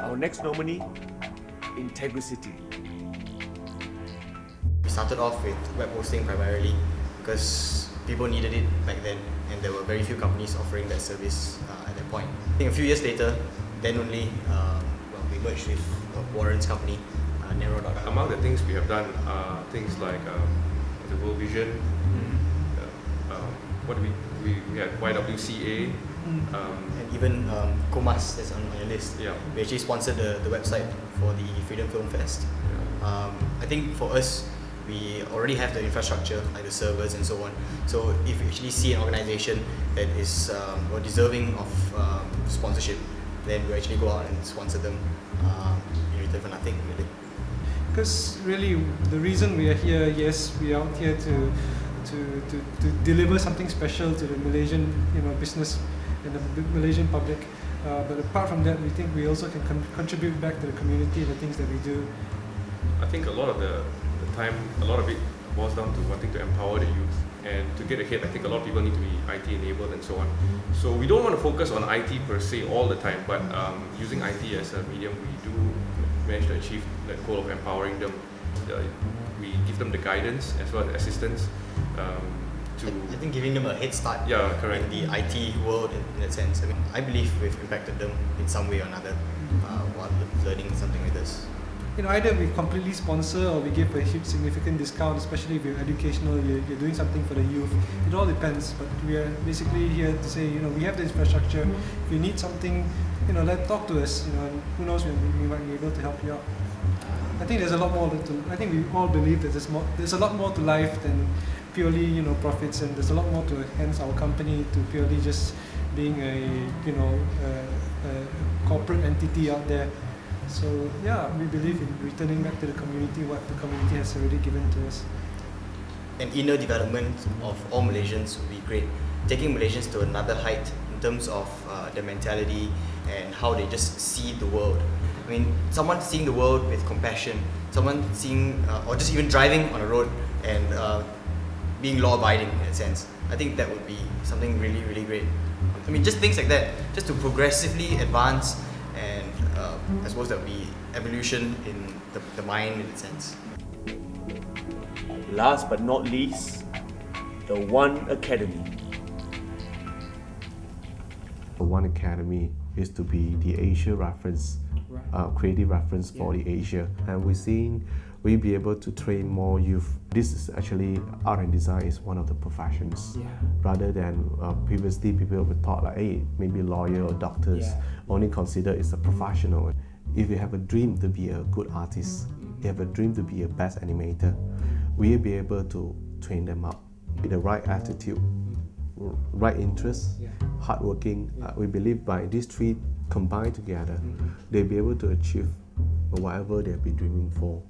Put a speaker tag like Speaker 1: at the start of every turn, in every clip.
Speaker 1: Our next nominee, Integricity.
Speaker 2: We started off with web hosting primarily because people needed it back then, and there were very few companies offering that service at that point. I think a few years later, then only we merged with Warren's company, Nero.com.
Speaker 3: Among the things we have done are things like the World Vision. What do we had YWCA.
Speaker 2: And even Comas is on your list.
Speaker 3: Yeah.
Speaker 2: We actually sponsored the website for the Freedom Film Fest.
Speaker 3: Yeah.
Speaker 2: I think for us, we already have the infrastructure, like the servers and so on. So if you actually see an organization that is deserving of sponsorship, then we actually go out and sponsor them in return for nothing, really.
Speaker 4: Because really, the reason we are here, yes, we are out here to deliver something special to the Malaysian, business and the Malaysian public. But apart from that, we think we also can contribute back to the community, the things that we do.
Speaker 3: I think a lot of the time, a lot of it boils down to wanting to empower the youth. And to get ahead, I think a lot of people need to be IT enabled and so on. So we don't want to focus on IT per se all the time, but using IT as a medium, we do manage to achieve that goal of empowering them. We give them the guidance as well as assistance.
Speaker 2: I think giving them a head start
Speaker 3: correct.
Speaker 2: in the IT world in that sense. I mean, I believe we've impacted them in some way or another while learning something like this.
Speaker 4: Either we completely sponsor or we give a huge significant discount, especially if you're educational, you're doing something for the youth. It all depends, but we are basically here to say, we have the infrastructure. If you need something, talk to us, and who knows, we might be able to help you out. I think there's a lot more I think we all believe that there's a lot more to life than purely, profits, and there's a lot more to hence our company to purely just being a corporate entity out there. So we believe in returning back to the community what the community has already given to us.
Speaker 2: An inner development of all Malaysians would be great. Taking Malaysians to another height in terms of their mentality and how they just see the world. I mean, someone seeing the world with compassion, someone seeing, or just even driving on a road and being law-abiding in a sense. I think that would be something really, really great. I mean, just things like that, just to progressively advance, and I suppose that would be evolution in the mind in a sense.
Speaker 1: Last but not least, the One Academy.
Speaker 5: The One Academy is to be the Asia reference, creative reference for the Asia, and we're seeing we'll be able to train more youth. This is actually art and design is one of the professions, rather than previously people were thought like, hey, maybe lawyer or doctors only consider it's a professional. If you have a dream to be a good artist, you have a dream to be a best animator, we'll be able to train them up with the right attitude, right interest, hardworking. We believe by these three combined together, they'll be able to achieve whatever they'll be dreaming for.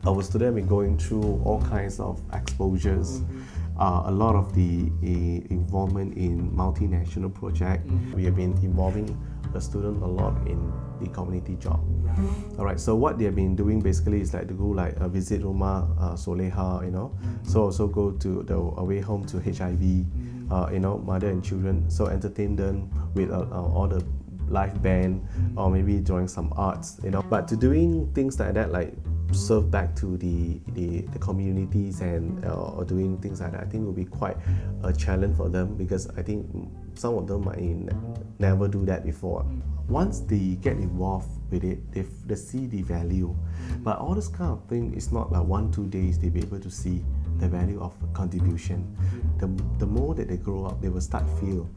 Speaker 5: Our students have been going through all kinds of exposures, a lot of the involvement in multinational projects. We have been involving the student a lot in the community job. Alright, so what they have been doing basically is like to go visit Rumah Soleha, so also go to the away home to HIV, mother and children, so entertain them with all the live band or maybe drawing some arts, but to doing things like that, like serve back to the communities and or doing things like that, I think will be quite a challenge for them, because I think some of them might never do that before. Once they get involved with it, they see the value. But all this kind of thing is not like 1-2 days they'll be able to see the value of contribution. The more that they grow up, they will start feel,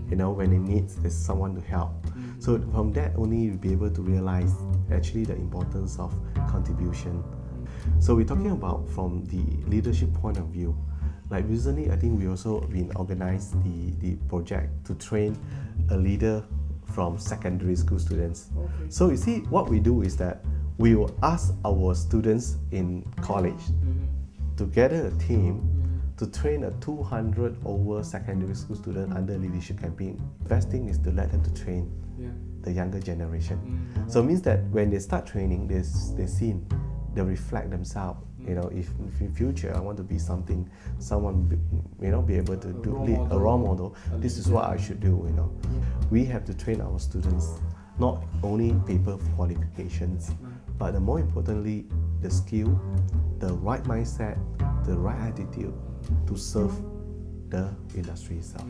Speaker 5: when they need there's someone to help. So from that only you'll be able to realize actually the importance of contribution. So we're talking about from the leadership point of view. Like recently, I think we also been organized the project to train a leader from secondary school students. So you see, what we do is that we will ask our students in college to gather a team to train a 200 over secondary school student under leadership campaign. The best thing is to let them to train the younger generation. So it means that when they start training, they're seen, they reflect themselves. If in future I want to be someone be able to lead a role model, this is what I should do. We have to train our students not only paper qualifications, but more importantly, the skill, the right mindset, the right attitude to serve the industry itself.